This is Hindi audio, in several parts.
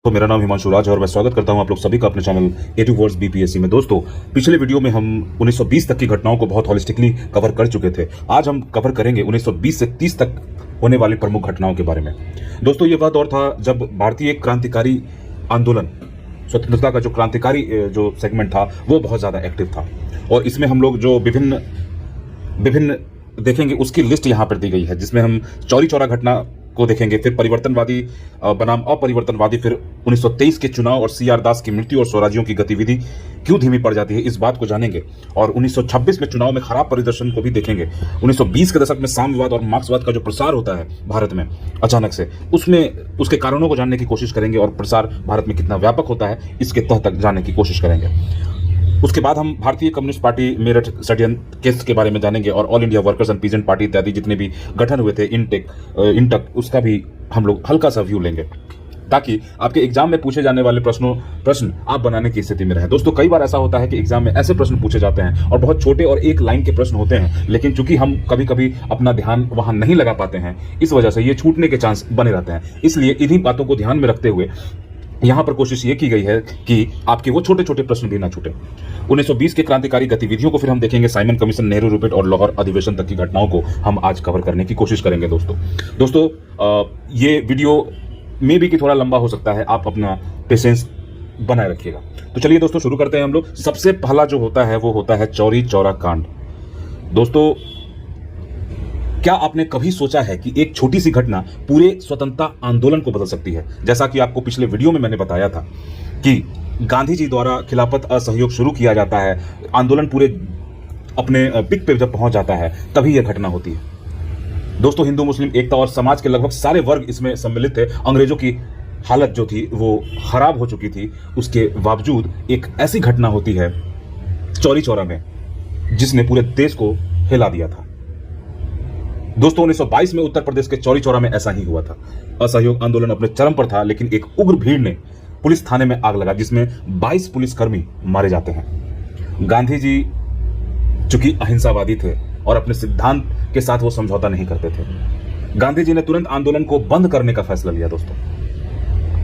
तो मेरा नाम हिमांशु राज है और मैं स्वागत करता हूं आप लोग सभी का अपने channel A to words BPSC में। दोस्तों, पिछले वीडियो में हम 1920 तक की घटनाओं को बहुत हॉलिस्टिकली कवर कर चुके थे। आज हम कवर करेंगे 1920 से 30 तक होने वाली प्रमुख घटनाओं के बारे में। दोस्तों, ये वह दौर था जब भारतीय क्रांतिकारी आंदोलन, स्वतंत्रता का जो क्रांतिकारी जो सेगमेंट था वो बहुत ज्यादा एक्टिव था और इसमें हम लोग जो विभिन्न देखेंगे उसकी लिस्ट यहाँ पर दी गई है, जिसमें हम चौरी चौरा घटना को देखेंगे, फिर परिवर्तनवादी बनाम अपरिवर्तनवादी, फिर 1923 के चुनाव और सीआर दास की मृत्यु और स्वराज्यों की गतिविधि क्यों धीमी पड़ जाती है, इस बात को जानेंगे। और 1926 में चुनाव में खराब प्रदर्शन को भी देखेंगे। 1920 के दशक में साम्यवाद और मार्क्सवाद का जो प्रसार होता है भारत में अचानक से, उसके कारणों को जानने की कोशिश करेंगे और प्रसार भारत में कितना व्यापक होता है इसके तह तक जानने की कोशिश करेंगे। उसके बाद हम भारतीय कम्युनिस्ट पार्टी मेरठ षड्यंत्र केस के बारे में जानेंगे और all India workers and peasant party इत्यादि जितने भी गठन हुए थे, इंटक, उसका भी हम लोग हल्का सा व्यू लेंगे ताकि आपके एग्जाम में पूछे जाने वाले प्रश्न आप बनाने की स्थिति में रहे। दोस्तों, कई बार ऐसा होता है कि एग्जाम में ऐसे प्रश्न पूछे जाते हैं और बहुत छोटे और एक लाइन के प्रश्न होते हैं, लेकिन चूंकि हम कभी कभी अपना ध्यान वहां नहीं लगा पाते हैं, इस वजह से ये छूटने के चांस बने रहते हैं। इसलिए इन्हीं बातों को ध्यान में रखते हुए यहां पर कोशिश ये की गई है कि आपके वो छोटे छोटे प्रश्न भी ना छूटे। 1920 के क्रांतिकारी गतिविधियों को फिर हम देखेंगे, साइमन कमीशन, नेहरू रिपोर्ट और लाहौर अधिवेशन तक की घटनाओं को हम आज कवर करने की कोशिश करेंगे। दोस्तों, ये वीडियो में भी कि थोड़ा लंबा हो सकता है, आप अपना पेशेंस बनाए रखिएगा। तो चलिए दोस्तों, शुरू करते हैं हम लोग। सबसे पहला जो होता है वो होता है चौरी चौरा कांड। दोस्तों, क्या आपने कभी सोचा है कि एक छोटी सी घटना पूरे स्वतंत्रता आंदोलन को बदल सकती है? जैसा कि आपको पिछले वीडियो में मैंने बताया था कि गांधी जी द्वारा खिलाफत असहयोग शुरू किया जाता है, आंदोलन पूरे अपने पिक पे जब पहुंच जाता है तभी यह घटना होती है। दोस्तों, हिंदू मुस्लिम एकता और समाज के लगभग सारे वर्ग इसमें सम्मिलित थे। अंग्रेजों की हालत जो थी वो खराब हो चुकी थी, उसके बावजूद एक ऐसी घटना होती है चौरी चौरा में जिसने पूरे देश को हिला दिया था। दोस्तों, 1922 में उत्तर प्रदेश के चौरी चौरा में ऐसा ही हुआ था। असहयोग आंदोलन अपने चरम पर था, लेकिन एक उग्र भीड़ ने पुलिस थाने में आग लगा जिसमें 22 पुलिसकर्मी मारे जाते हैं। गांधी जी चूंकि अहिंसावादी थे और अपने सिद्धांत के साथ वो समझौता नहीं करते थे, गांधी जी ने तुरंत आंदोलन को बंद करने का फैसला लिया। दोस्तों,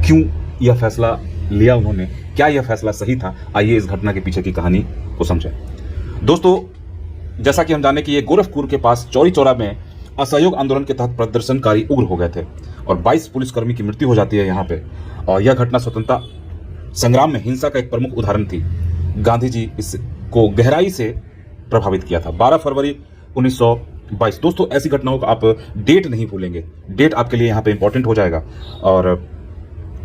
क्यों यह फैसला लिया उन्होंने, क्या यह फैसला सही था? आइए इस घटना के पीछे की कहानी को समझें। दोस्तों, जैसा कि हम जाने कि ये गोरखपुर के पास चौरी चौरा में असहयोग आंदोलन के तहत प्रदर्शनकारी उग्र हो गए थे और 22 पुलिसकर्मी की मृत्यु हो जाती है यहाँ पे। और यह घटना स्वतंत्रता संग्राम में हिंसा का एक प्रमुख उदाहरण थी। गांधी जी इसको गहराई से प्रभावित किया था। 12 फरवरी 1922। दोस्तों, ऐसी घटनाओं का आप डेट नहीं भूलेंगे, डेट आपके लिए यहाँ पे इंपॉर्टेंट हो जाएगा। और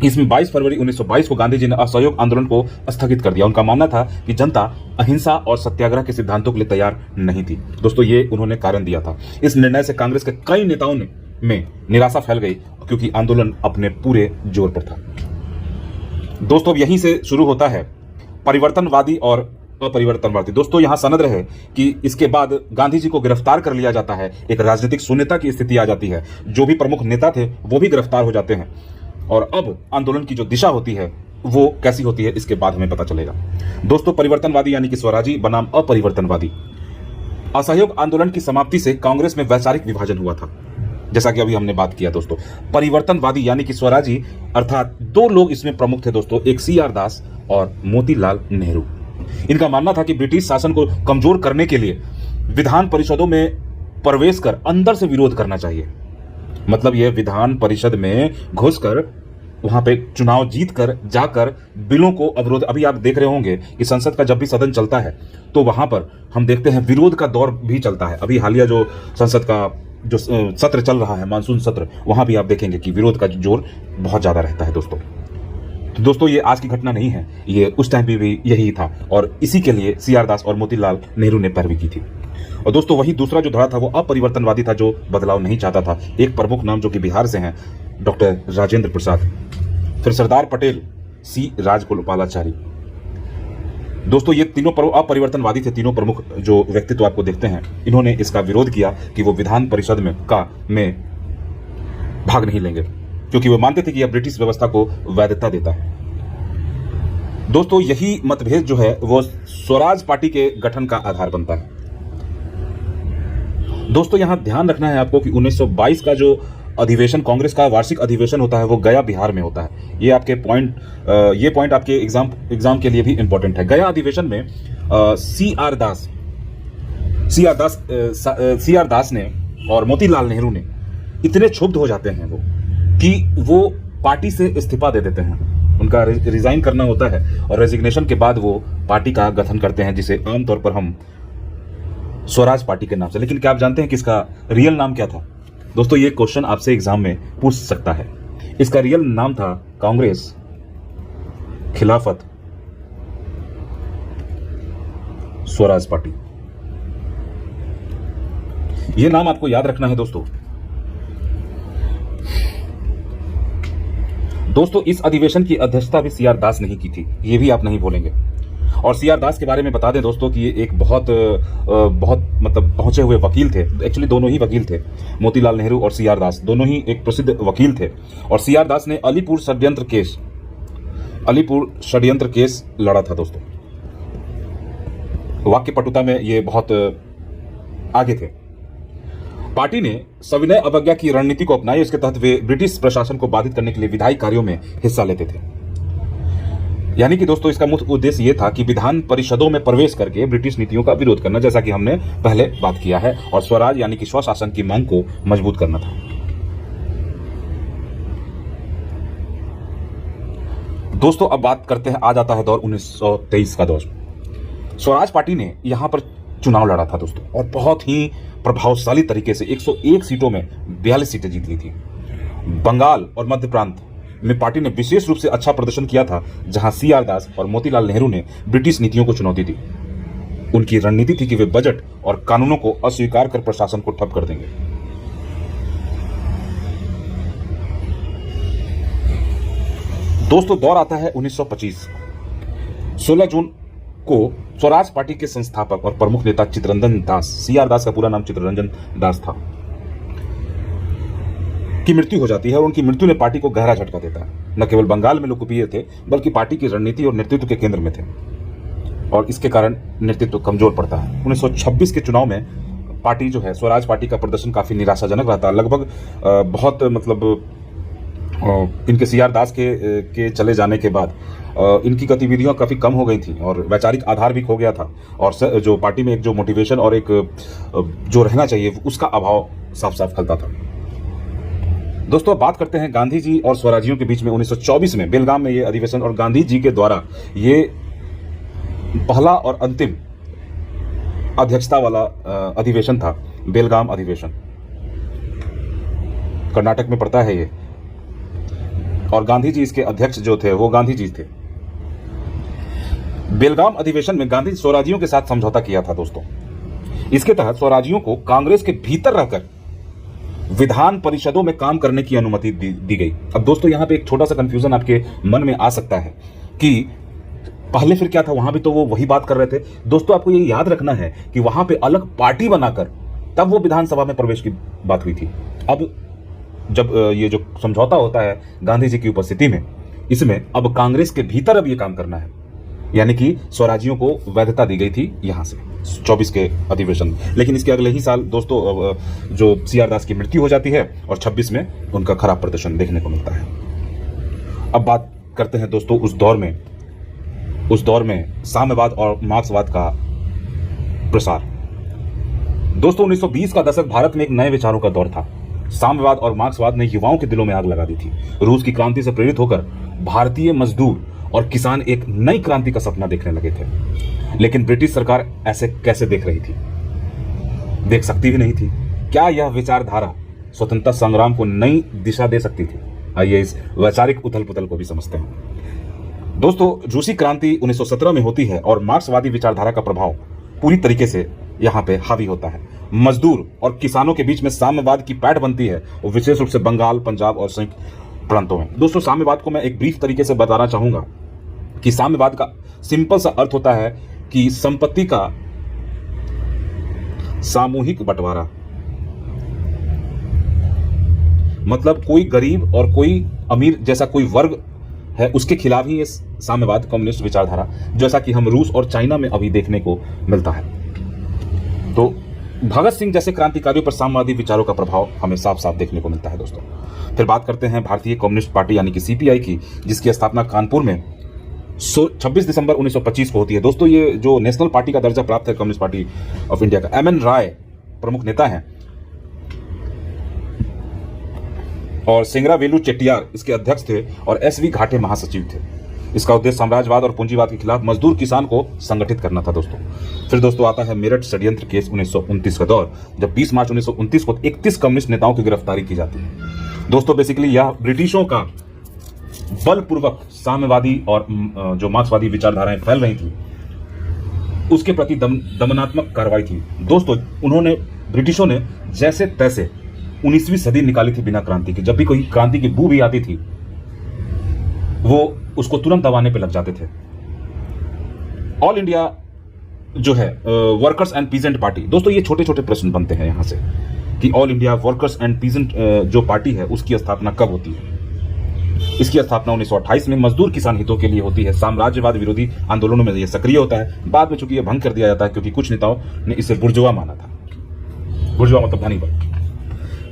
इसमें 22 फरवरी 1922 को गांधी जी ने असहयोग आंदोलन को स्थगित कर दिया। उनका मानना था कि जनता अहिंसा और सत्याग्रह के सिद्धांतों के लिए तैयार नहीं थी। दोस्तों, ये उन्होंने कारण दिया था। इस निर्णय से कांग्रेस के कई नेताओं में निराशा फैल गई क्योंकि आंदोलन अपने पूरे जोर पर था। दोस्तों, अब यहीं से शुरू होता है परिवर्तनवादी और अपरिवर्तनवादी। दोस्तों, यहां सनद रहे कि इसके बाद गांधी जी को गिरफ्तार कर लिया जाता है। एक राजनीतिक शून्यता की स्थिति आ जाती है। जो भी प्रमुख नेता थे वो भी गिरफ्तार हो जाते हैं और अब आंदोलन की जो दिशा होती है वो कैसी होती है इसके बाद हमें पता चलेगा। दोस्तों, परिवर्तनवादी यानी कि स्वराजी बनाम अपरिवर्तनवादी। असहयोग आंदोलन की समाप्ति से कांग्रेस में वैचारिक विभाजन हुआ था, जैसा कि अभी हमने बात किया। दोस्तों, परिवर्तनवादी यानी कि स्वराजी अर्थात दो लोग इसमें प्रमुख थे। दोस्तों, एक सीआर दास और मोतीलाल नेहरू। इनका मानना था कि ब्रिटिश शासन को कमजोर करने के लिए विधान परिषदों में प्रवेश कर अंदर से विरोध करना चाहिए। मतलब यह विधान परिषद में घुसकर वहां पे चुनाव जीत कर जाकर बिलों को अवरोध। अभी आप देख रहे होंगे कि संसद का जब भी सदन चलता है तो वहां पर हम देखते हैं विरोध का दौर भी चलता है। अभी हालिया जो संसद का जो सत्र चल रहा है, मानसून सत्र, वहां भी आप देखेंगे कि विरोध का जोर बहुत ज्यादा रहता है। दोस्तों, ये आज की घटना नहीं है, ये उस टाइम भी यही था और इसी के लिए सीआर दास और मोतीलाल नेहरू ने पैरवी की थी। और दोस्तों, वही दूसरा जो धड़ा था वो अपरिवर्तनवादी था, जो बदलाव नहीं चाहता था। एक प्रमुख नाम जो कि बिहार से हैं, डॉक्टर राजेंद्र प्रसाद, फिर सरदार पटेल, सी राजगोपालाचारी। दोस्तों, ये तीनों अपरिवर्तनवादी थे। तीनों प्रमुख जो व्यक्तित्व आपको देखते हैं, इन्होंने इसका विरोध किया कि वो विधान परिषद में भाग नहीं लेंगे क्योंकि वो मानते थे कि यह ब्रिटिश व्यवस्था को वैधता देता है। दोस्तों, यही मतभेद जो है वो स्वराज पार्टी के गठन का आधार बनता है। दोस्तों, यहां ध्यान रखना है आपको कि 1922 का जो अधिवेशन, कांग्रेस का वार्षिक अधिवेशन होता है वो गया बिहार में होता है। ये आपके पॉइंट आपके एग्जाम के लिए भी इंपॉर्टेंट है। गया अधिवेशन में सी आर दास ने और मोतीलाल नेहरू ने इतने क्षुब्ध हो जाते हैं कि वो पार्टी से इस्तीफा दे देते हैं। उनका रिजाइन करना होता है और रेजिग्नेशन के बाद वो पार्टी का गठन करते हैं, जिसे आमतौर पर हम स्वराज पार्टी के नाम से। लेकिन क्या आप जानते हैं कि इसका रियल नाम क्या था? दोस्तों, ये क्वेश्चन आपसे एग्जाम में पूछ सकता है। इसका रियल नाम था कांग्रेस खिलाफत स्वराज पार्टी। यह नाम आपको याद रखना है दोस्तों। इस अधिवेशन की अध्यक्षता भी सीआर दास ने ही की थी, ये भी आप नहीं भूलेंगे। और सीआर दास के बारे में बता दें दोस्तों कि ये एक बहुत मतलब पहुंचे हुए वकील थे। एक्चुअली दोनों ही वकील थे, मोतीलाल नेहरू और सीआर दास दोनों ही एक प्रसिद्ध वकील थे। और सीआर दास ने अलीपुर षड्यंत्र केस लड़ा था दोस्तों। वाक्य पटुता में ये बहुत आगे थे। पार्टी ने सविनय अवज्ञा की रणनीति को अपनाई। इसके तहत वे ब्रिटिश प्रशासन को बाधित करने के लिए विधायी कार्यों में हिस्सा लेते थे। यानी कि दोस्तों, इसका मुख्य उद्देश्य यह था कि विधान परिषदों में प्रवेश करके ब्रिटिश नीतियों का विरोध करना, जैसा कि हमने पहले बात किया है, और स्वराज यानी कि स्वशासन की मांग को मजबूत करना था। दोस्तों, अब बात करते हैं, आ जाता है दौर 1923 का दौर। स्वराज पार्टी ने यहां पर चुनाव लड़ा था दोस्तों, और बहुत ही प्रभावशाली तरीके से 101 सीटों में 42 सीटें जीत ली थी। बंगाल और मध्य प्रांत में पार्टी ने विशेष रूप से अच्छा प्रदर्शन किया था, जहां सीआर दास और मोतीलाल नेहरू ने ब्रिटिश नीतियों को चुनौती दी। उनकी रणनीति थी कि वे बजट और कानूनों को अस्वीकार कर प्रशासन को ठप कर देंगे। दोस्तों, दौर आता है 1925। 16 जून को स्वराज पार्टी के संस्थापक और प्रमुख नेता चित्तरंजन दास, सीआर दास का पूरा नाम चित्तरंजन दास था, की मृत्यु हो जाती है। और उनकी मृत्यु ने पार्टी को गहरा झटका देता है। न केवल बंगाल में लोकप्रिय थे, बल्कि पार्टी की रणनीति और नेतृत्व के केंद्र में थे, और इसके कारण नेतृत्व कमजोर पड़ता है। 1926 के चुनाव में पार्टी जो है, स्वराज पार्टी का प्रदर्शन काफी निराशाजनक रहा था। लगभग बहुत मतलब इनके सीआर दास के चले जाने के बाद इनकी गतिविधियां काफी कम हो गई थी, और वैचारिक आधार भी खो गया था, और जो पार्टी में एक जो मोटिवेशन और एक जो रहना चाहिए उसका अभाव साफ साफ खलता था। दोस्तों, बात करते हैं गांधी जी और स्वराजियों के बीच में 1924 में बेलगाम में ये अधिवेशन, और गांधी जी के द्वारा ये पहला और अंतिम अध्यक्षता वाला अधिवेशन था। बेलगाम अधिवेशन कर्नाटक में पड़ता है ये, और गांधी जी इसके अध्यक्ष जो थे वो गांधी जी थे। बेलगाम अधिवेशन में गांधी स्वराजियों के साथ समझौता किया था दोस्तों। इसके तहत स्वराजियों को कांग्रेस के भीतर रहकर विधान परिषदों में काम करने की अनुमति दी गई। अब दोस्तों, यहां पे एक छोटा सा कंफ्यूजन आपके मन में आ सकता है कि पहले फिर क्या था, वहां भी तो वो वही बात कर रहे थे। दोस्तों, आपको ये याद रखना है कि वहां पे अलग पार्टी बनाकर तब वो विधानसभा में प्रवेश की बात हुई थी। अब जब ये जो समझौता होता है गांधी जी की उपस्थिति में, इसमें अब कांग्रेस के भीतर अब ये काम करना है, यानी कि स्वराजियों को वैधता दी गई थी यहां से 24 के अधिवेशन में। लेकिन इसके अगले ही साल दोस्तों जो सीआर दास की मृत्यु हो जाती है, और 26 में उनका खराब प्रदर्शन देखने को मिलता है। अब बात करते हैं दोस्तों उस दौर में साम्यवाद और मार्क्सवाद का प्रसार। दोस्तों, 1920 का दशक भारत में एक नए विचारों का दौर था। साम्यवाद और मार्क्सवाद ने युवाओं के दिलों में आग लगा दी थी। रूस की क्रांति से प्रेरित होकर भारतीय मजदूर और किसान एक नई क्रांति का सपना देखने लगे थे। लेकिन ब्रिटिश सरकार ऐसे कैसे देख रही थी? देख सकती भी नहीं थी। क्या यह विचारधारा स्वतंत्रता संग्राम को नई दिशा दे सकती थी? आइए इस वैचारिक उथल पुथल को भी समझते हैं। दोस्तों, रूसी क्रांति 1917 में होती है, और मार्क्सवादी विचारधारा का प्रभाव पूरी तरीके से यहाँ पे हावी होता है। मजदूर और किसानों के बीच में साम्यवाद की पैठ बनती है, और विशेष रूप से बंगाल, पंजाब और संयुक्त प्रांतों में। दोस्तों, साम्यवाद को मैं एक ब्रीफ तरीके से बताना चाहूंगा कि साम्यवाद का सिंपल सा अर्थ होता है कि संपत्ति का सामूहिक बंटवारा। मतलब कोई गरीब और कोई अमीर जैसा कोई वर्ग है, उसके खिलाफ ही ये साम्यवाद, कम्युनिस्ट विचारधारा, जैसा कि हम रूस और चाइना में अभी देखने को मिलता है। तो भगत सिंह जैसे क्रांतिकारियों पर साम्यवादी विचारों का प्रभाव हमें साफ साफ देखने को मिलता है दोस्तों। फिर बात करते हैं भारतीय कम्युनिस्ट पार्टी यानी कि सीपीआई की, जिसकी स्थापना कानपुर में 26 दिसंबर 1925 को होती है। दोस्तों ये जो नेशनल पार्टी का दर्जा प्राप्त है कम्युनिस्ट पार्टी ऑफ इंडिया का, एमएन राय प्रमुख नेता हैं और सिंगरावेलु चेट्टियार इसके अध्यक्ष थे और एसवी घाटे महासचिव थे। इसका उद्देश्य साम्राज्यवाद और पूंजीवाद के खिलाफ मजदूर किसान को संगठित करना था दोस्तों। फिर दोस्तों आता है मेरठ षड्यंत्र केस 1929 का दौर, जब 20 मार्च 1929 को 31 कम्युनिस्ट नेताओं की गिरफ्तारी की जाती है। दोस्तों बेसिकली यह ब्रिटिशों का बलपूर्वक साम्यवादी और जो मार्क्सवादी विचारधाराएं फैल रही थी उसके प्रति दमनात्मक कार्रवाई थी दोस्तों। उन्होंने ब्रिटिशों ने जैसे तैसे 19वीं सदी निकाली थी बिना क्रांति के। जब भी कोई क्रांति की बू भी आती थी वो उसको तुरंत दबाने पे लग जाते थे। ऑल इंडिया जो है वर्कर्स एंड पीजेंट पार्टी, दोस्तों ये छोटे छोटे प्रश्न बनते हैं यहां से कि all India workers and peasant जो पार्टी है उसकी स्थापना कब होती है। इसकी स्थापना 1928 में मजदूर किसान हितों के लिए होती है। साम्राज्यवाद विरोधी आंदोलनों में यह सक्रिय होता है। बाद में चूंकि यह भंग कर दिया जाता है क्योंकि कुछ नेताओं ने इसे बुर्जुआ माना था। बुर्जुआ मतलब धनी वर्ग।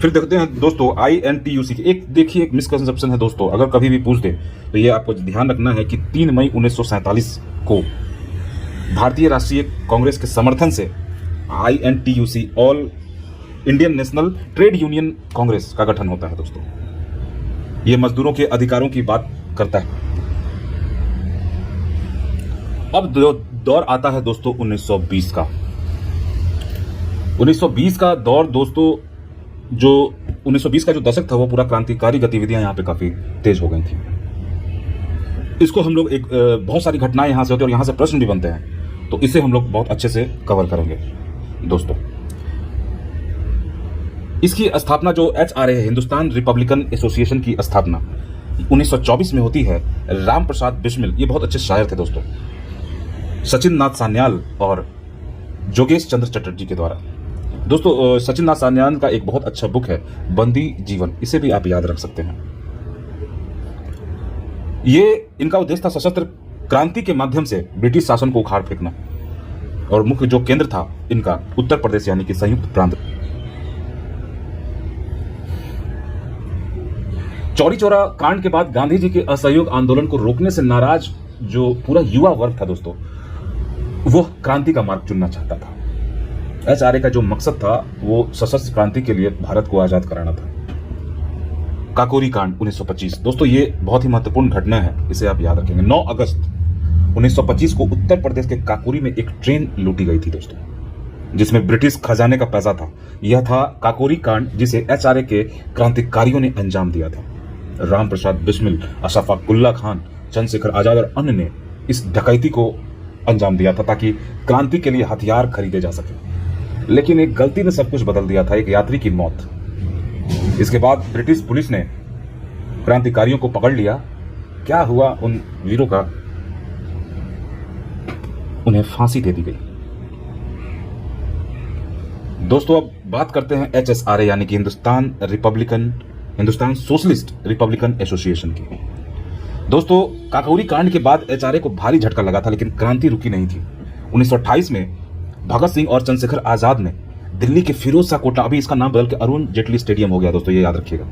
फिर देखते हैं दोस्तों INTUC की एक देखिए एक मिसकंसेप्शन है दोस्तों, अगर कभी भी पूछ दे तो ये आपको ध्यान रखना है कि 3 मई 1947 को भारतीय राष्ट्रीय कांग्रेस के समर्थन से INTUC all Indian national trade union Congress का गठन होता है दोस्तों। ये मजदूरों के अधिकारों की बात करता है। अब दौर आता है दोस्तों 1920 का। 1920 का दौर दोस्तों, जो 1920 का जो दशक था वो पूरा क्रांतिकारी गतिविधियां यहां पे काफी तेज हो गई थी। इसको हम लोग एक बहुत सारी घटनाएं यहां से होती है और यहां से प्रश्न भी बनते हैं, तो इसे हम लोग बहुत अच्छे से कवर करेंगे दोस्तों। इसकी स्थापना जो HRA है, हिंदुस्तान रिपब्लिकन एसोसिएशन की स्थापना 1924 में होती है। राम प्रसाद बिस्मिल ये बहुत अच्छे शायर थे दोस्तों, सचिन नाथ सान्याल और जोगेश चंद्र चटर्जी के द्वारा। दोस्तों सचिन नाथ सान्याल का एक बहुत अच्छा बुक है बंदी जीवन, इसे भी आप याद रख सकते हैं। ये इनका उद्देश्य था सशस्त्र क्रांति के माध्यम से ब्रिटिश शासन को उखाड़ फेंकना और मुख्य जो केंद्र था इनका उत्तर प्रदेश यानी कि संयुक्त प्रांत। चौरी चौरा कांड के बाद गांधी जी के असहयोग आंदोलन को रोकने से नाराज जो पूरा युवा वर्ग था दोस्तों, वो क्रांति का मार्ग चुनना चाहता था। HRA का जो मकसद था वो सशस्त्र क्रांति के लिए भारत को आजाद कराना था। काकोरी कांड 1925 दोस्तों ये बहुत ही महत्वपूर्ण घटना है, इसे आप याद रखेंगे। 9 अगस्त 1925 को उत्तर प्रदेश के काकोरी में एक ट्रेन लूटी गई थी दोस्तों, जिसमें ब्रिटिश खजाने का पैसा था। यह था काकोरी कांड जिसे HRA के क्रांतिकारियों ने अंजाम दिया था। राम प्रसाद बिस्मिल, अशफाक उल्ला खान, चंद्रशेखर आजाद और अन्य ने इस डकैती को अंजाम दिया था ताकि क्रांति के लिए हथियार खरीदे जा सके। लेकिन एक गलती ने सब कुछ बदल दिया था, एक यात्री की मौत। इसके बाद ब्रिटिश पुलिस ने क्रांतिकारियों को पकड़ लिया। क्या हुआ उन वीरों का? उन्हें फांसी दे दी गई। दोस्तों अब बात करते हैं HSRA यानी कि हिंदुस्तान सोशलिस्ट रिपब्लिकन एसोसिएशन की। दोस्तों काकोरी कांड के बाद HRA को भारी झटका लगा था, लेकिन क्रांति रुकी नहीं थी। 1928 में भगत सिंह और चंद्रशेखर आजाद ने दिल्ली के फिरोज शाह कोटला, अभी इसका नाम बदल के अरुण जेटली स्टेडियम हो गया दोस्तों, ये याद रखिएगा।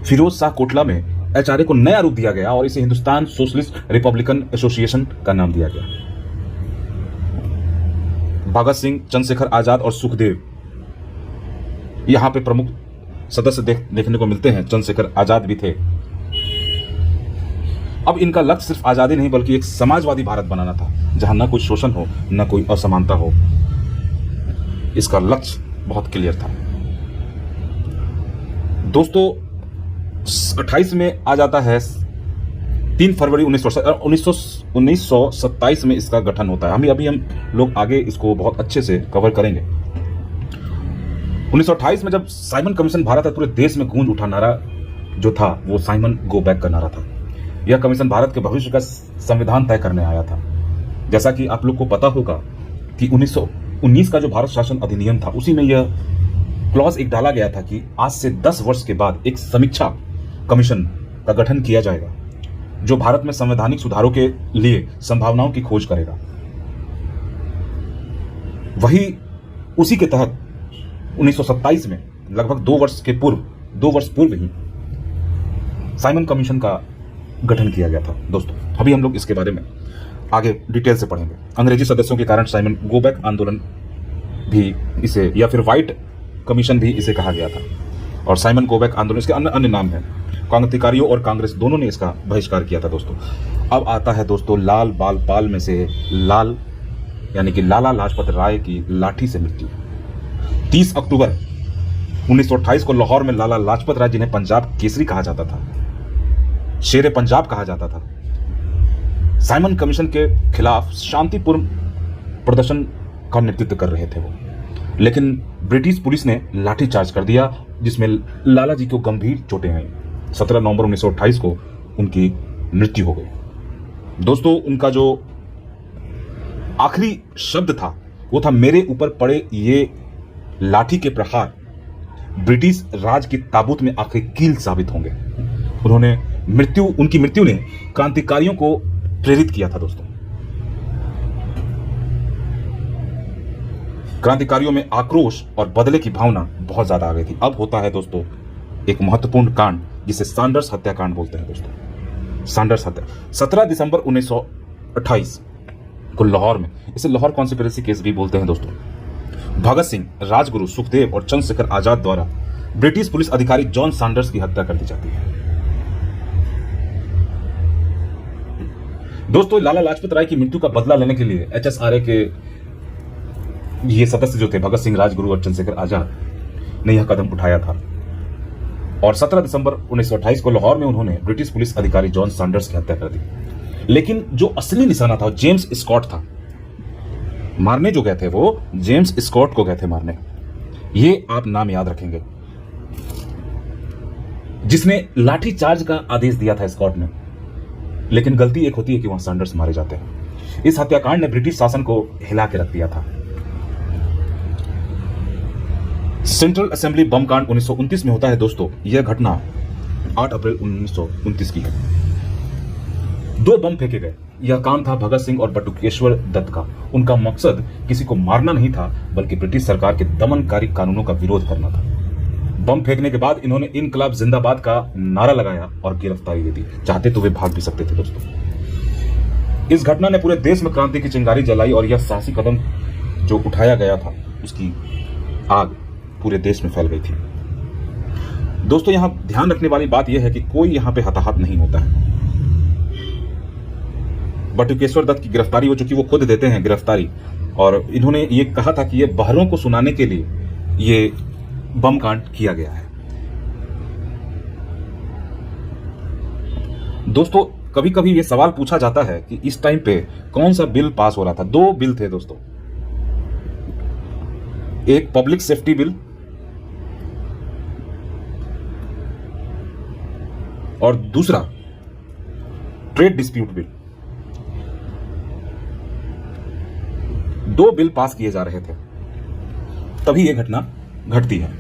फिरोज शाह कोटला में HRA को नया रूप दिया गया और इसे हिंदुस्तान सोशलिस्ट रिपब्लिकन एसोसिएशन का नाम दिया गया। भगत सिंह, चंद्रशेखर आजाद और सुखदेव यहां पे प्रमुख सदस्य देखने को मिलते हैं। चंद्रशेखर आजाद भी थे। अब इनका लक्ष्य सिर्फ आजादी नहीं बल्कि एक समाजवादी भारत बनाना था जहां न कोई शोषण हो न कोई असमानता हो। इसका लक्ष्य बहुत क्लियर था दोस्तों। 28 में आ जाता है 3 फरवरी 1927 में इसका गठन होता है। हम लोग आगे इसको बहुत अच्छे से कवर करेंगे। 1928 में जब साइमन कमीशन भारत है, पूरे देश में गूंज उठा। नारा जो था वो साइमन गो बैक का नारा था। यह कमीशन भारत के भविष्य का संविधान तय करने आया था। जैसा कि आप लोग को पता होगा कि 1919 का जो भारत शासन अधिनियम था उसी में यह क्लॉज एक डाला गया था कि आज से 10 वर्ष के बाद एक समीक्षा कमीशन का गठन किया जाएगा जो भारत में संवैधानिक सुधारों के लिए संभावनाओं की खोज करेगा। वही उसी के तहत 1927 में लगभग 2 वर्ष पूर्व ही साइमन कमीशन का गठन किया गया था दोस्तों। अभी हम लोग इसके बारे में आगे डिटेल से पढ़ेंगे। अंग्रेजी सदस्यों के कारण साइमन गो बैक आंदोलन भी इसे, या फिर व्हाइट कमीशन भी इसे कहा गया था, और साइमन गो बैक आंदोलन इसके अन्य नाम है। क्रांतिकारियों और कांग्रेस दोनों ने इसका बहिष्कार किया था दोस्तों। अब आता है दोस्तों लाल बाल पाल में से लाल, यानी कि लाला लाजपत राय की लाठी से मृत्यु। 30 अक्टूबर 1928 को लाहौर में लाला लाजपत राय, जिन्हें पंजाब केसरी कहा जाता था, शेरे पंजाब कहा जाता था, साइमन कमीशन के खिलाफ शांतिपूर्ण प्रदर्शन का नेतृत्व कर रहे थे वो, लेकिन ब्रिटिश पुलिस ने लाठीचार्ज कर दिया, जिसमें लाला जी को गंभीर चोटें आई। 17 नवंबर 1928 को उनकी मृत्यु हो गई दोस्तों। उनका जो आखिरी शब्द था वो था, मेरे ऊपर पड़े ये लाठी के प्रहार ब्रिटिश राज की ताबूत में आखिरी कील साबित होंगे। उनकी मृत्यु ने क्रांतिकारियों को प्रेरित किया था दोस्तों। क्रांतिकारियों में आक्रोश और बदले की भावना बहुत ज्यादा आ गई थी। अब होता है दोस्तों एक महत्वपूर्ण कांड, जिसे सैंडर्स हत्याकांड बोलते हैं दोस्तों। सैंडर्स हत्या 17 दिसंबर 1928 को लाहौर में, इसे लाहौर कॉन्स्पिरेसी केस भी बोलते हैं दोस्तों, भगत सिंह, राजगुरु, सुखदेव और चंद्रशेखर आजाद द्वारा ब्रिटिश पुलिस अधिकारी जॉन सैंडर्स की हत्या कर दी जाती है दोस्तों। लाला लाजपत राय की मृत्यु का बदला लेने के लिए HSRA के ये सदस्य जो थे, भगत सिंह, राजगुरु और चंद्रशेखर आजाद ने यह कदम उठाया था, और 17 दिसंबर 1928 को लाहौर में उन्होंने ब्रिटिश पुलिस अधिकारी जॉन सैंडर्स की हत्या कर दी। लेकिन जो असली निशाना था जेम्स स्कॉट था। मारने जो गए थे वो जेम्स स्कॉट को गए थे मारने। ये आप नाम याद रखेंगे, जिसने लाठी चार्ज का आदेश दिया था स्कॉट ने। लेकिन गलती एक होती है कि वहां सैंडर्स मारे जाते हैं। इस हत्याकांड ने ब्रिटिश शासन को हिला के रख दिया था। सेंट्रल असेंबली बम कांड 1929 में होता है दोस्तों। यह घटना 8 अप्रैल 1929 की है। 2 बम फेंके गए। यह काम था भगत सिंह और बटुकेश्वर दत्त का। उनका मकसद किसी को मारना नहीं था, बल्कि ब्रिटिश सरकार के दमनकारी कानूनों का विरोध करना था। बम फेंकने के बाद इन्होंने इनकलाब जिंदाबाद का नारा लगाया और गिरफ्तारी दे दी। चाहते तो वे भाग भी सकते थे दोस्तों। इस घटना ने पूरे देश में क्रांति की चिंगारी जलाई, और यह साहसी कदम जो उठाया गया था उसकी आग पूरे देश में फैल गई थी दोस्तों। यहां ध्यान रखने वाली बात यह है कि कोई यहां पे हताहत नहीं होता है। बटुकेश्वर दत्त की गिरफ्तारी हो चुकी, वो खुद देते हैं गिरफ्तारी, और इन्होंने ये कहा था कि ये बहरों को सुनाने के लिए ये बम कांड किया गया है दोस्तों। कभी कभी ये सवाल पूछा जाता है कि इस टाइम पे कौन सा बिल पास हो रहा था। 2 बिल थे दोस्तों, एक पब्लिक सेफ्टी बिल और दूसरा trade dispute bill. 2 bill pass किए जा रहे थे, तभी यह घटना घटती है।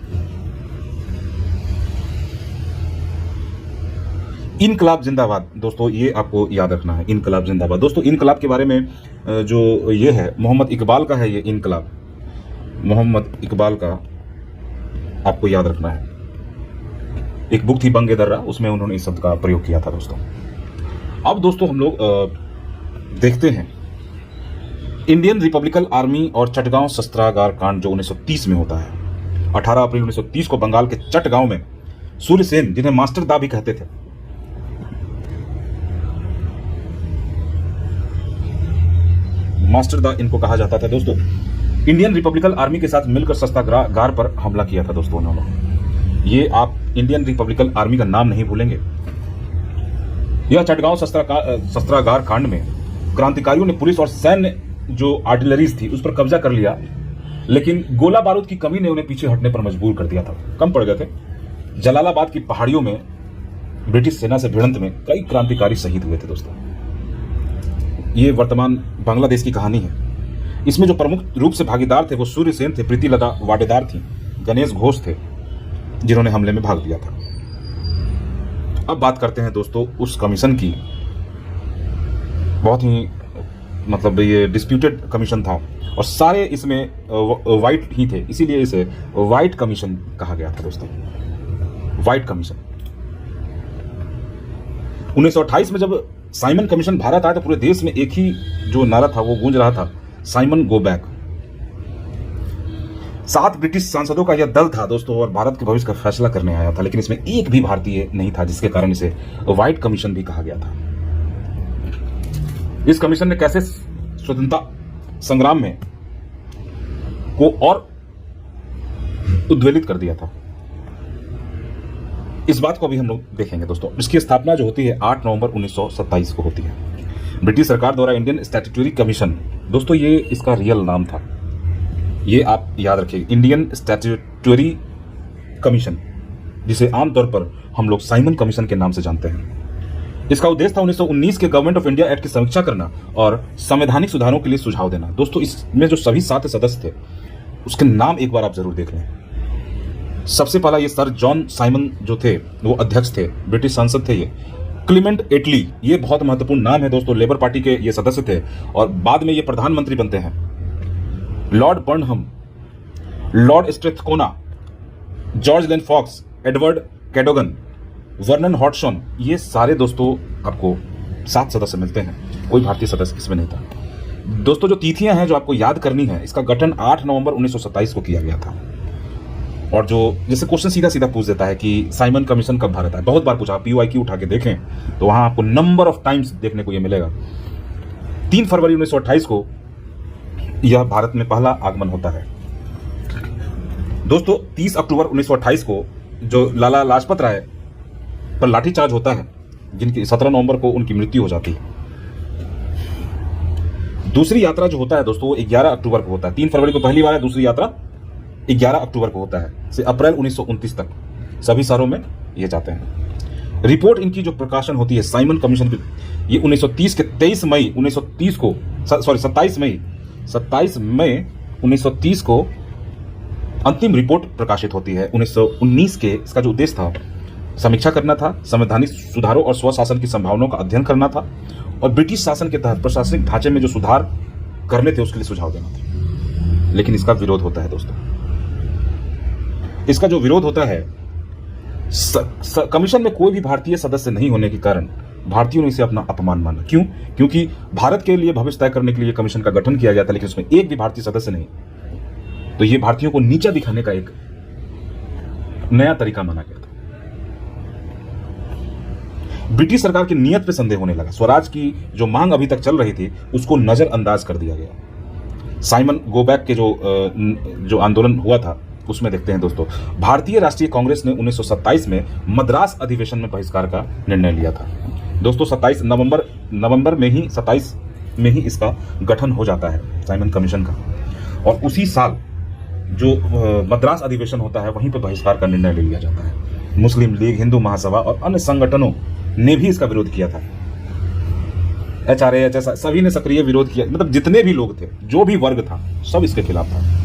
इनकलाब जिंदाबाद दोस्तों, ये आपको याद रखना है। इनकलाब जिंदाबाद दोस्तों। इनकलाब के बारे में जो ये है, मोहम्मद इकबाल का है ये इनकलाब। मोहम्मद इकबाल का आपको याद रखना है। एक बुक थी बंगे दर्रा, उसमें उन्होंने इस शब्द का प्रयोग किया था दोस्तों। अब दोस्तों हम लोग देखते हैं इंडियन रिपब्लिकन आर्मी और चटगांव शस्त्रागार कांड जो 1930 में होता है। 18 अप्रैल 1930 को बंगाल के चटगांव में सूर्य सेन, जिन्हें मास्टर दा भी कहते थे, मास्टर दा इनको कहा जाता था दोस्तों, इंडियन रिपब्लिकन आर्मी के साथ मिलकर शस्त्रागार पर हमला किया था दोस्तों उन्होंने। ये आप इंडियन रिपब्लिकन आर्मी का नाम नहीं भूलेंगे। यह चटगांव शस्त्रागार कांड में क्रांतिकारियों ने पुलिस और सैन्य जो आर्टिलरीज थी उस पर कब्जा कर लिया, लेकिन गोला बारूद की कमी ने उन्हें पीछे हटने पर मजबूर कर दिया था। कम पड़ गए थे। जलालाबाद की पहाड़ियों में ब्रिटिश सेना से भिड़ंत में कई क्रांतिकारी शहीद हुए थे दोस्तों। ये वर्तमान बांग्लादेश की कहानी है। इसमें जो प्रमुख रूप से भागीदार थे वो सूर्य सेन थे, प्रीति लता वाडेदार थी, गणेश घोष थे, जिन्होंने हमले में भाग लिया था। अब बात करते हैं दोस्तों उस कमीशन की, बहुत ही मतलब ये डिस्प्यूटेड कमीशन था और सारे इसमें वाइट ही थे, इसीलिए इसे व्हाइट कमीशन कहा गया था दोस्तों, व्हाइट कमीशन। 1928 में जब साइमन कमीशन भारत आया तो पूरे देश में एक ही जो नारा था वो गूंज रहा था, साइमन गो बैक। 7 ब्रिटिश सांसदों का यह दल था दोस्तों और भारत के भविष्य का फैसला करने आया था, लेकिन इसमें एक भी भारतीय नहीं था, जिसके कारण इसे व्हाइट कमीशन भी कहा गया था। इस कमीशन ने कैसे स्वतंत्रता संग्राम में को और उद्वेलित कर दिया था, इस बात को भी हम लोग देखेंगे दोस्तों। इसकी स्थापना जो होती है 8 नवंबर 1927 को होती है ब्रिटिश सरकार द्वारा। इंडियन स्टैट्यूटरी कमीशन दोस्तों, ये इसका रियल नाम था, ये आप याद रखिए, इंडियन स्टैट्यूटरी कमीशन, जिसे आमतौर पर हम लोग साइमन कमीशन के नाम से जानते हैं। इसका उद्देश्य था 1919 के गवर्नमेंट ऑफ इंडिया एक्ट की समीक्षा करना और संवैधानिक सुधारों के लिए सुझाव देना। दोस्तों इसमें जो सभी 7 सदस्य थे उसके नाम एक बार आप जरूर देख लें। सबसे पहला ये सर जॉन साइमन जो थे वो अध्यक्ष थे, ब्रिटिश सांसद थे ये। क्लीमेंट एटली, ये बहुत महत्वपूर्ण नाम है दोस्तों, लेबर पार्टी के ये सदस्य थे और बाद में ये प्रधानमंत्री बनते हैं। Lord Burnham, Lord Strathcona, George Lane Fox, Edward Cadogan, Vernon Hotson, ये सारे दोस्तों आपको 7 सदस्य मिलते हैं, कोई भारतीय सदस्य इसमें नहीं था। दोस्तों जो तिथियां हैं जो आपको याद करनी है, इसका गठन 8 नवंबर 1927 को किया गया था। और जो जैसे क्वेश्चन सीधा सीधा पूछ देता है कि साइमन कमीशन कब भारत आया, बहुत बार पूछा, PYQ उठा के देखें तो वहां आपको नंबर ऑफ टाइम्स देखने को ये मिलेगा। 3 फरवरी 1928 को यह भारत में पहला आगमन होता है दोस्तों। 30 अक्टूबर 1928 को जो लाला लाजपत राय पर लाठीचार्ज होता है, जिनकी 17 नवंबर को उनकी मृत्यु हो जाती है। दूसरी यात्रा जो होता है दोस्तों वो 11 अक्टूबर को होता है। 3 फरवरी को पहली बार है, दूसरी यात्रा 11 अक्टूबर को होता है से अप्रैल 1929 तक सभी शहरों में ये जाते हैं। रिपोर्ट इनकी जो प्रकाशन होती है साइमन कमीशन की, ये 1930 के 23 मई 1930 को, सॉरी 27 मई 1930 को अंतिम रिपोर्ट प्रकाशित होती है। 1919 के इसका जो उद्देश्य था समीक्षा करना था, संवैधानिक सुधारों और स्वशासन की संभावनाओं का अध्ययन करना था और ब्रिटिश शासन के तहत प्रशासनिक ढांचे में जो सुधार करने थे उसके लिए सुझाव देना था। लेकिन इसका विरोध होता है दोस्तों। इसका जो विरोध होता है, कमीशन में कोई भी भारतीय सदस्य नहीं होने के कारण भारतीयों ने इसे अपना अपमान माना। क्यों? क्योंकि भारत के लिए भविष्य तय करने के लिए कमीशन का गठन किया गया था, लेकिन उसमें एक भी भारतीय सदस्य नहीं, तो ये भारतीयों को नीचा दिखाने का एक नया तरीका माना गया था। ब्रिटिश सरकार की नीयत पे संदेह होने लगा। स्वराज की जो मांग अभी तक चल रही थी उसको नजरअंदाज कर दिया गया। साइमन गो बैक के जो आंदोलन हुआ था उसमें देखते हैं दोस्तों, भारतीय राष्ट्रीय कांग्रेस ने 1927 में मद्रास अधिवेशन में बहिष्कार का निर्णय लिया था दोस्तों। 27 नवंबर में ही 27 में ही इसका गठन हो जाता है साइमन कमीशन का, और उसी साल जो मद्रास अधिवेशन होता है वहीं पर बहिष्कार का निर्णय ले लिया जाता है। मुस्लिम लीग, हिंदू महासभा और अन्य संगठनों ने भी इसका विरोध किया था। HRA, HSI सभी ने सक्रिय विरोध किया, मतलब जितने भी लोग थे, जो भी वर्ग था, सब इसके खिलाफ था।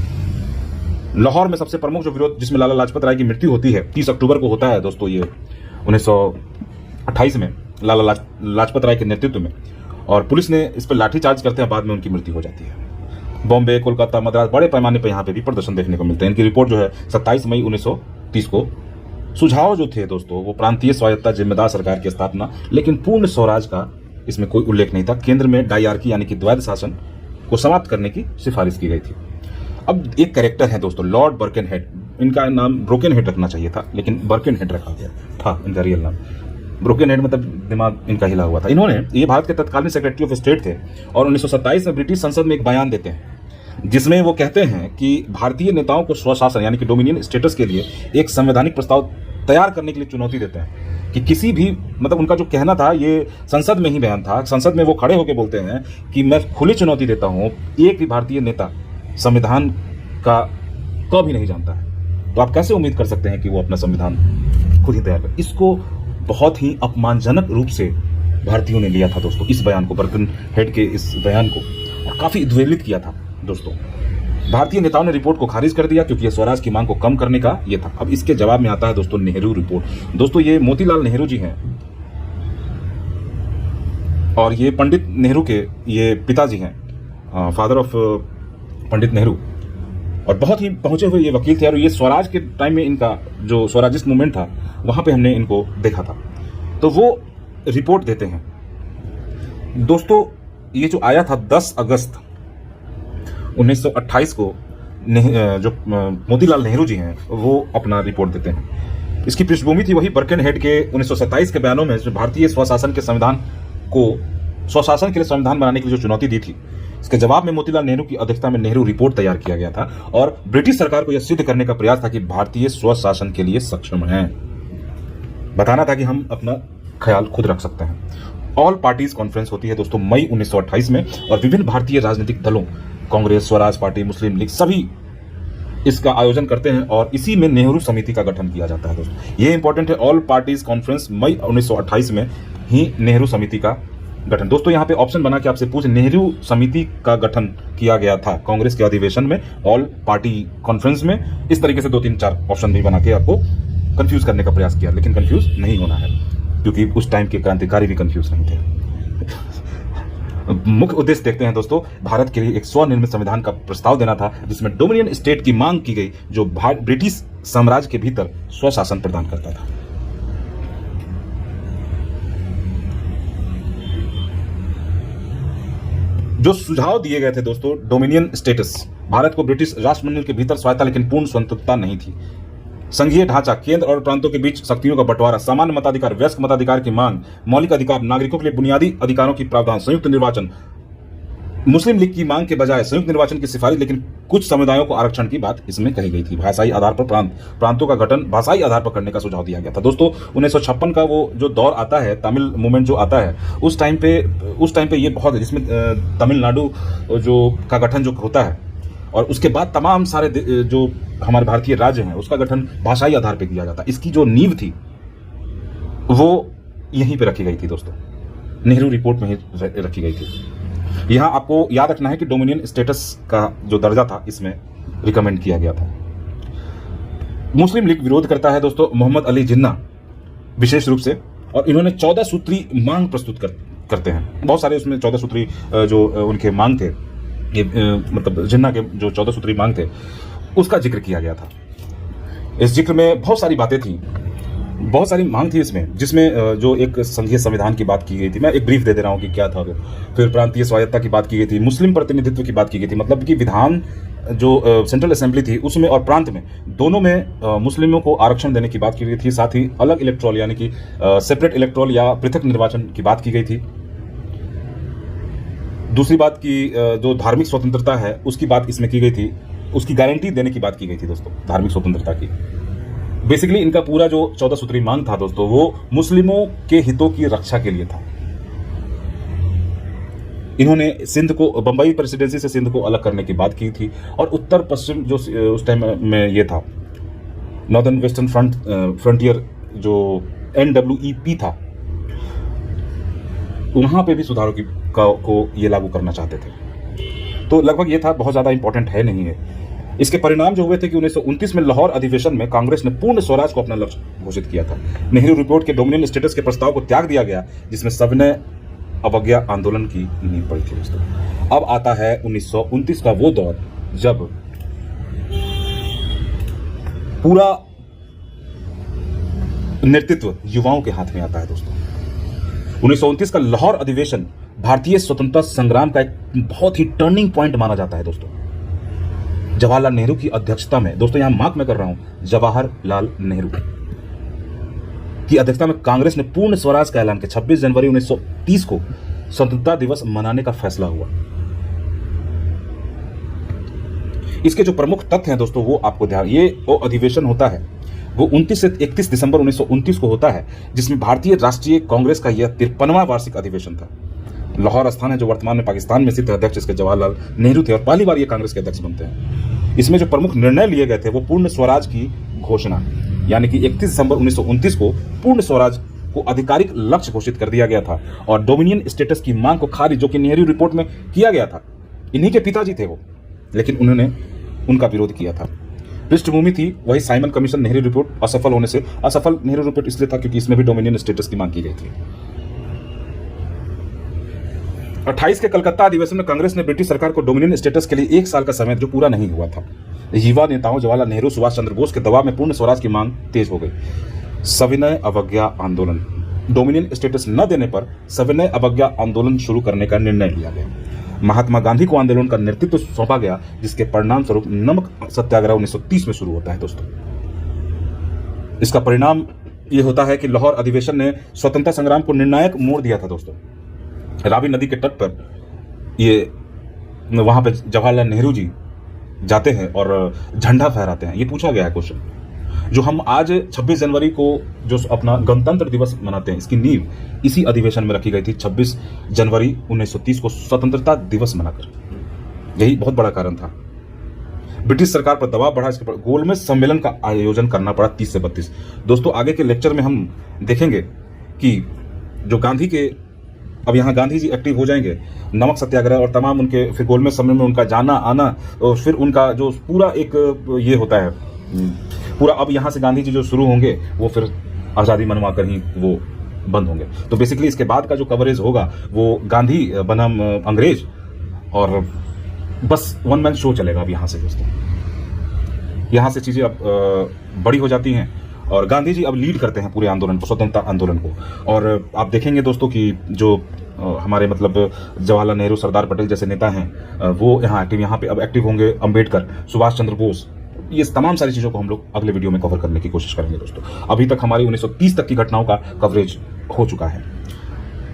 लाहौर में सबसे प्रमुख जो विरोध जिसमें लाला लाजपत राय की मृत्यु होती है 30 अक्टूबर को होता है दोस्तों, ये 1928 में लाला लाजपत राय के नेतृत्व में, और पुलिस ने इस पर लाठीचार्ज करते हैं, बाद में उनकी मृत्यु हो जाती है। बॉम्बे, कोलकाता, मद्रास, बड़े पैमाने पर यहाँ पे भी प्रदर्शन देखने को मिलते हैं। इनकी रिपोर्ट जो है 27 मई 1930 को। सुझाव जो थे दोस्तों वो प्रांतीय स्वायत्तता, जिम्मेदार सरकार की स्थापना, लेकिन पूर्ण स्वराज का इसमें कोई उल्लेख नहीं था। केंद्र में डायरकी यानी कि द्वैध शासन को समाप्त करने की सिफारिश की गई थी। अब एक कैरेक्टर है दोस्तों, लॉर्ड बर्केनहेड, इनका नाम ब्रोकेनहेड रखना चाहिए था, लेकिन बर्केनहेड रखा गया था इनका रियल नाम। ब्रोकेनहेड मतलब दिमाग इनका हिला हुआ था। इन्होंने, ये भारत के तत्कालीन सेक्रेटरी ऑफ स्टेट थे और 1927 में ब्रिटिश संसद में एक बयान देते हैं जिसमें वो कहते हैं कि भारतीय नेताओं को स्वशासन यानी कि डोमिनियन स्टेटस के लिए एक संवैधानिक प्रस्ताव तैयार करने के लिए चुनौती देते हैं कि किसी भी, मतलब उनका जो कहना था ये संसद में ही बयान था, संसद में वो खड़े होकर बोलते हैं कि मैं खुली चुनौती देता हूं, एक भी भारतीय नेता संविधान का कभी भी नहीं जानता है, तो आप कैसे उम्मीद कर सकते हैं कि वो अपना संविधान खुद ही तैयार करे। इसको बहुत ही अपमानजनक रूप से भारतीयों ने लिया था दोस्तों, इस बयान को, बर्केनहेड के इस बयान को, और काफी उद्वेलित किया था दोस्तों। भारतीय नेताओं ने रिपोर्ट को खारिज कर दिया क्योंकि यह स्वराज की मांग को कम करने का ये था। अब इसके जवाब में आता है दोस्तों नेहरू रिपोर्ट। दोस्तों ये मोतीलाल नेहरू जी हैं और ये पंडित नेहरू के ये पिताजी हैं, फादर ऑफ पंडित नेहरू, और बहुत ही पहुंचे हुए ये वकील थे। और ये स्वराज के टाइम में इनका जो स्वराजिस्ट मूवमेंट था वहां पे हमने इनको देखा था। तो वो रिपोर्ट देते हैं दोस्तों। ये जो आया था 10 अगस्त 1928 को, जो मोतीलाल नेहरू जी हैं वो अपना रिपोर्ट देते हैं। इसकी पृष्ठभूमि थी वही बर्केनहेड के 1927 के बयानों में, जो भारतीय स्वशासन के संविधान को स्वशासन के लिए संविधान बनाने के लिए जो चुनौती दी थी, इसके जवाब में मोतीलाल नेहरू की अध्यक्षता में नेहरू रिपोर्ट तैयार किया गया था और ब्रिटिश सरकार को यह सिद्ध करने का प्रयास था कि भारतीय स्वशासन के लिए सक्षम है। बताना था कि हम अपना ख्याल खुद रख सकते हैं। ऑल पार्टीज कॉन्फ्रेंस होती है दोस्तों मई 1928 में, और विभिन्न भारतीय राजनीतिक दलों, कांग्रेस, स्वराज पार्टी, मुस्लिम लीग, सभी इसका आयोजन करते हैं और इसी में नेहरू समिति का गठन किया जाता है दोस्तों। ये इंपॉर्टेंट है, ऑल पार्टीज कॉन्फ्रेंस मई 1928 में ही नेहरू समिति का गठन। दोस्तों यहाँ पे ऑप्शन बना के आपसे पूछ, नेहरू समिति का गठन किया गया था कांग्रेस के अधिवेशन में, ऑल पार्टी कॉन्फ्रेंस में। इस तरीके से 2-3-4 ऑप्शन भी बना के आपको कंफ्यूज करने का प्रयास किया, लेकिन कंफ्यूज नहीं होना है क्योंकि उस टाइम के क्रांतिकारी भी कंफ्यूज नहीं थे। मुख्य उद्देश्य देखते हैं दोस्तों। भारत के लिए एक स्वनिर्मित संविधान का प्रस्ताव देना था जिसमें डोमिनियन स्टेट की मांग की गई, जो ब्रिटिश साम्राज्य के भीतर स्वशासन प्रदान करता था। जो सुझाव दिए गए थे दोस्तों, डोमिनियन स्टेटस, भारत को ब्रिटिश राष्ट्रमंडल के भीतर स्वायत्ता लेकिन पूर्ण स्वतंत्रता नहीं थी। संघीय ढांचा, केंद्र और प्रांतों के बीच शक्तियों का बंटवारा, सामान्य मताधिकार, वयस्क मताधिकार की मांग, मौलिक अधिकार, नागरिकों के लिए बुनियादी अधिकारों की प्रावधान, संयुक्त निर्वाचन, मुस्लिम लीग की मांग के बजाय संयुक्त निर्वाचन की सिफारिश, लेकिन कुछ समुदायों को आरक्षण की बात इसमें कही गई थी। भाषाई आधार पर प्रांतों का गठन भाषाई आधार पर करने का सुझाव दिया गया था। दोस्तों 1956 का वो जो दौर आता है, तमिल मूवमेंट जो आता है, उस टाइम पे ये बहुत है, जिसमें तमिलनाडु जो का गठन जो होता है और उसके बाद तमाम सारे जो हमारे भारतीय राज्य हैं उसका गठन भाषाई आधार पर किया जाता है। इसकी जो नींव थी वो यहीं पे रखी गई थी दोस्तों, नेहरू रिपोर्ट में ही रखी गई थी। यहां आपको याद रखना है कि डोमिनियन स्टेटस का जो दर्जा था इसमें रिकमेंड किया गया था। मुस्लिम लीग विरोध करता है दोस्तों, मोहम्मद अली जिन्ना विशेष रूप से, और इन्होंने 14 सूत्री मांग प्रस्तुत करते हैं। बहुत सारे उसमें 14 सूत्री जो उनके मांग थे, ये मतलब जिन्ना के जो 14 सूत्री मांग थे उसका जिक्र किया गया था। इस जिक्र में बहुत सारी बातें थी, बहुत सारी मांग थी इसमें, जिसमें जो एक संघीय संविधान की बात की गई थी, मैं एक ब्रीफ दे रहा हूं कि क्या था वो। फिर प्रांतीय स्वायत्ता की बात की गई थी, मुस्लिम प्रतिनिधित्व की बात की गई थी, मतलब कि विधान जो सेंट्रल असेंबली थी उसमें और प्रांत में दोनों में मुस्लिमों को आरक्षण देने की बात की गई थी। साथ ही अलग इलेक्ट्रोल यानी कि सेपरेट इलेक्ट्रोल या पृथक निर्वाचन की बात की गई थी। दूसरी बात की जो धार्मिक स्वतंत्रता है उसकी बात इसमें की गई थी, उसकी गारंटी देने की बात की गई थी दोस्तों, धार्मिक स्वतंत्रता की। बेसिकली इनका पूरा जो 14 सूत्री मांग था दोस्तों वो मुस्लिमों के हितों की रक्षा के लिए था। इन्होंने सिंध को, बंबई प्रेसिडेंसी से सिंध को अलग करने की बात की थी, और उत्तर पश्चिम जो उस टाइम में ये था, नॉर्दर्न वेस्टर्न फ्रंटियर जो NWEP था, वहां पे भी सुधारों को ये लागू करना चाहते थे। तो लगभग ये था, बहुत ज्यादा इंपॉर्टेंट है नहीं है। इसके परिणाम जो हुए थे कि 1929 में लाहौर अधिवेशन में कांग्रेस ने पूर्ण स्वराज को अपना लक्ष्य घोषित किया था। नेहरू रिपोर्ट के डोमिनियन स्टेटस के प्रस्ताव को त्याग दिया गया, जिसमें सविनय अवज्ञा आंदोलन की नींव पड़ी थी दोस्तों। अब आता है 1929 का वो दौर जब पूरा नेतृत्व युवाओं के हाथ में आता है दोस्तों। 1929 का लाहौर अधिवेशन भारतीय स्वतंत्रता संग्राम का एक बहुत ही टर्निंग पॉइंट माना जाता है दोस्तों। जवाहरलाल नेहरू की अध्यक्षता में, दोस्तों यहां मार्क मैं कर रहा हूं, जवाहरलाल नेहरू की अध्यक्षता में कांग्रेस ने पूर्ण स्वराज का ऐलान किया। 26 जनवरी 1930 को स्वतंत्रता दिवस मनाने का फैसला हुआ। इसके जो प्रमुख तथ्य हैं दोस्तों वो आपको ध्यान, ये वो अधिवेशन होता है वो 29 से 31 दिसंबर 1929 को होता है, जिसमें भारतीय राष्ट्रीय कांग्रेस का यह 53वां वार्षिक अधिवेशन था। लाहौर स्थान है जो वर्तमान में पाकिस्तान में स्थित अध्यक्ष इसके जवाहरलाल नेहरू थे और पहली बार ये कांग्रेस के अध्यक्ष बनते हैं। इसमें जो प्रमुख निर्णय लिए गए थे वो पूर्ण स्वराज की घोषणा, यानी कि 31 दिसंबर 1929 को पूर्ण स्वराज को आधिकारिक लक्ष्य घोषित कर दिया गया था, और डोमिनियन स्टेटस की मांग को खारिज, जो कि नेहरू रिपोर्ट में किया गया था, इन्हीं के पिताजी थे वो, लेकिन उन्होंने उनका विरोध किया था। पृष्ठभूमि थी वही साइमन कमीशन नेहरू रिपोर्ट असफल होने से। असफल नेहरू रिपोर्ट इसलिए था क्योंकि इसमें भी डोमिनियन स्टेटस की मांग की गई थी। 28 के कलकत्ता अधिवेशन में कांग्रेस ने ब्रिटिश सरकार को डोमिनियन स्टेटस के लिए 1 साल का समय जो पूरा नहीं हुआ था। युवा नेताओं जवाहरलाल नेहरू, सुभाष चंद्र बोस के दबाव में पूर्ण स्वराज की मांग तेज हो गई। सविनय अवज्ञा आंदोलन, डोमिनियन स्टेटस न देने पर सविनय अवज्ञा आंदोलन शुरू करने का निर्णय लिया गया। महात्मा गांधी को आंदोलन का नेतृत्व सौंपा गया, जिसके परिणाम स्वरूप नमक सत्याग्रह 1930 में शुरू होता है। दोस्तों, इसका परिणाम यह होता है कि लाहौर अधिवेशन ने स्वतंत्रता संग्राम को निर्णायक मोड़ दिया था। दोस्तों, रावी नदी के तट पर ये वहां पे जवाहरलाल नेहरू जी जाते हैं और झंडा फहराते हैं। ये पूछा गया है क्वेश्चन, जो हम आज 26 जनवरी को जो अपना गणतंत्र दिवस मनाते हैं, इसकी नींव इसी अधिवेशन में रखी गई थी। 26 जनवरी 1930 को स्वतंत्रता दिवस मनाकर, यही बहुत बड़ा कारण था। ब्रिटिश सरकार पर दबाव बढ़ा, इसके पर गोलमेज सम्मेलन का आयोजन करना पड़ा 30 से 32। दोस्तों, आगे के लेक्चर में हम देखेंगे कि जो गांधी के, अब यहाँ गांधी जी एक्टिव हो जाएंगे, नमक सत्याग्रह और तमाम उनके फिर गोलमेज सम्मेलन में उनका जाना आना, और फिर उनका जो पूरा एक ये होता है पूरा, अब यहाँ से गांधी जी जो शुरू होंगे वो फिर आज़ादी मनवा कर ही वो बंद होंगे। तो बेसिकली इसके बाद का जो कवरेज होगा वो गांधी बनाम अंग्रेज, और बस वन मैन शो चलेगा अब यहाँ से। दोस्तों, यहाँ से चीज़ें अब बड़ी हो जाती हैं और गांधी जी अब लीड करते हैं पूरे आंदोलन को, स्वतंत्रता आंदोलन को। और आप देखेंगे दोस्तों कि जो हमारे मतलब जवाहरलाल नेहरू, सरदार पटेल जैसे नेता हैं, वो यहाँ पे अब एक्टिव होंगे। अंबेडकर, सुभाष चंद्र बोस, ये तमाम सारी चीज़ों को हम लोग अगले वीडियो में कवर करने की कोशिश करेंगे। दोस्तों, अभी तक हमारी 1930 तक की घटनाओं का कवरेज हो चुका है,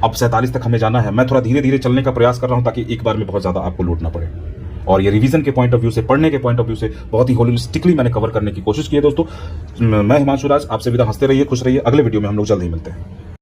अब 47 तक हमें जाना है। मैं थोड़ा धीरे धीरे चलने का प्रयास कर रहा हूं ताकि एक बार में बहुत ज़्यादा आपको लूट ना पड़े, और ये रिवीजन के पॉइंट ऑफ व्यू से, पढ़ने के पॉइंट ऑफ व्यू से बहुत ही होलिस्टिकली मैंने कवर करने की कोशिश की है। दोस्तों, मैं हिमांशु राज आपसे विदा, हंसते रहिए, खुश रहिए। अगले वीडियो में हम लोग जल्द ही मिलते हैं।